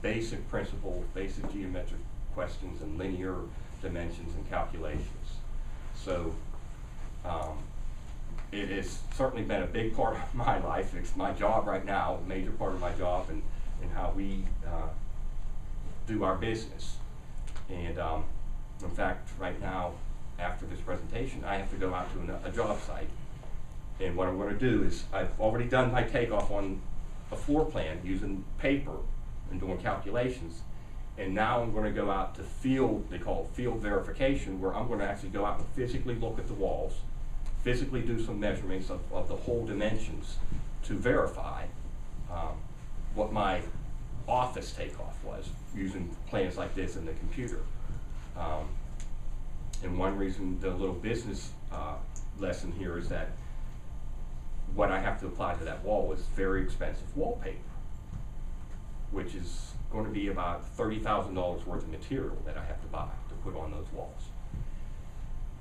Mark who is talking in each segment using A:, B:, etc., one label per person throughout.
A: basic principles, basic geometric questions and linear dimensions and calculations. So it has certainly been a big part of my life. It's my job right now, a major part of my job, and how we do our business. And in fact, right now, after this presentation, I have to go out to a job site. And what I'm going to do is, I've already done my takeoff on a floor plan using paper and doing calculations. And now I'm going to go out to field, they call it field verification, where I'm going to actually go out and physically look at the walls, physically do some measurements of the whole dimensions to verify what my office takeoff was, using plans like this in the computer. And one reason, the little business lesson here is that what I have to apply to that wall is very expensive wallpaper, which is going to be about $30,000 worth of material that I have to buy to put on those walls.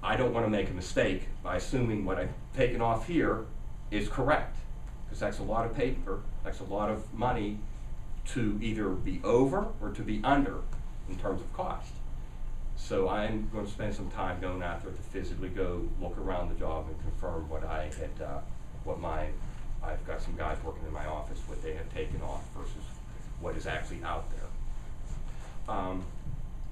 A: I don't want to make a mistake by assuming what I've taken off here is correct, because that's a lot of paper, that's a lot of money to either be over or to be under in terms of cost. So I'm going to spend some time going out there to physically go look around the job and confirm what I had, I've got some guys working in my office, what they have taken off versus what is actually out there.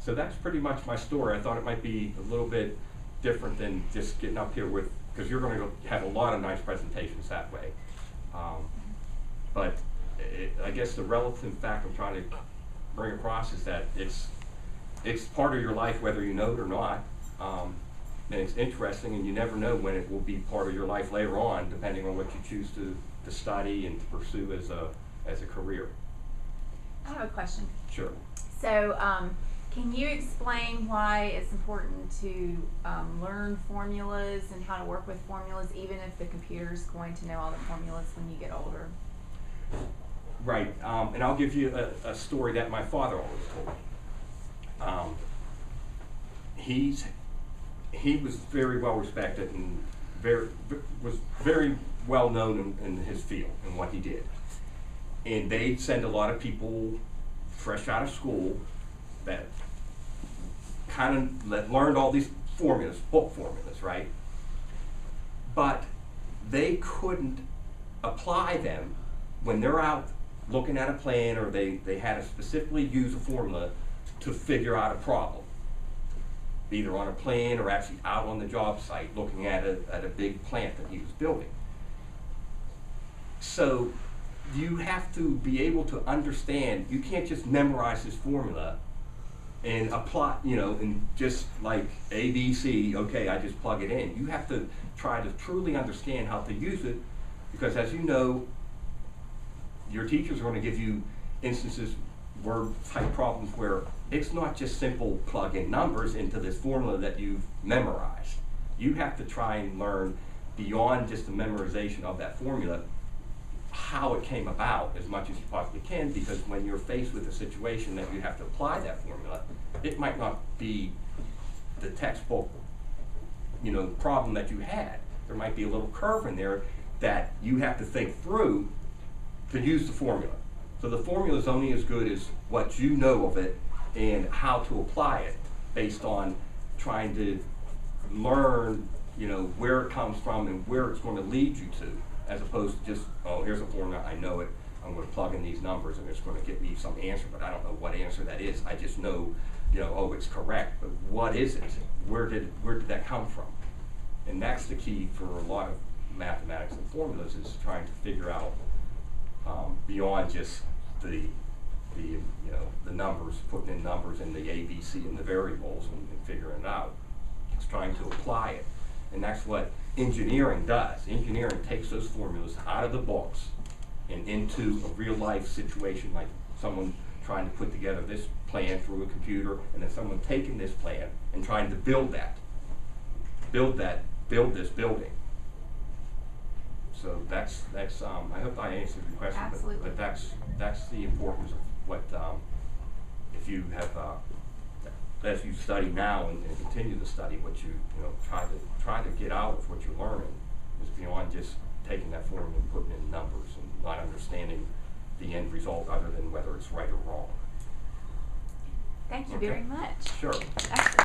A: So that's pretty much my story. I thought it might be a little bit different than just getting up here with, because you're going to have a lot of nice presentations that way. But I guess the relative fact I'm trying to bring across is that it's part of your life whether you know it or not. And it's interesting, and you never know when it will be part of your life later on, depending on what you choose to study and to pursue as a career.
B: I have a question.
A: Sure.
B: So, can you explain why it's important to learn formulas and how to work with formulas, even if the computer is going to know all the formulas when you get older?
A: Right, and I'll give you a story that my father always told me. He was very well respected and was very well known in his field and what he did. And they'd send a lot of people fresh out of school that kind of learned all these formulas, book formulas, right? But they couldn't apply them when they're out looking at a plan, or they had to specifically use a formula to figure out a problem, either on a plan or actually out on the job site looking at a big plant that he was building. So you have to be able to understand, you can't just memorize this formula and apply, and just like A, B, C, okay, I just plug it in. You have to try to truly understand how to use it, because as you know, your teachers are going to give you instances, word type problems where it's not just simple plug in numbers into this formula that you've memorized. You have to try and learn beyond just the memorization of that formula, how it came about as much as you possibly can, because when you're faced with a situation that you have to apply that formula, it might not be the textbook, problem that you had. There might be a little curve in there that you have to think through to use the formula. So the formula is only as good as what you know of it and how to apply it based on trying to learn, where it comes from and where it's going to lead you to, as opposed to just, oh, here's a formula, I know it, I'm going to plug in these numbers and it's going to get me some answer, but I don't know what answer that is. I just know, oh, it's correct, but what is it? Where did that come from? And that's the key for a lot of mathematics and formulas, is trying to figure out beyond just the numbers, putting in numbers in the A, B, C, and the variables and figuring it out. It's trying to apply it. And that's what engineering does. Engineering takes those formulas out of the books and into a real life situation, like someone trying to put together this plan through a computer, and then someone taking this plan and trying to build this building. So that's I hope I answered your question.
B: Absolutely.
A: But that's the importance of what, if you have, as you study now and continue to study, what you try to get out of what you're learning is beyond just taking that formula and putting in numbers and not understanding the end result other than whether it's right or wrong.
B: Thank you
A: Okay.
B: very much.
A: Sure.
B: Excellent.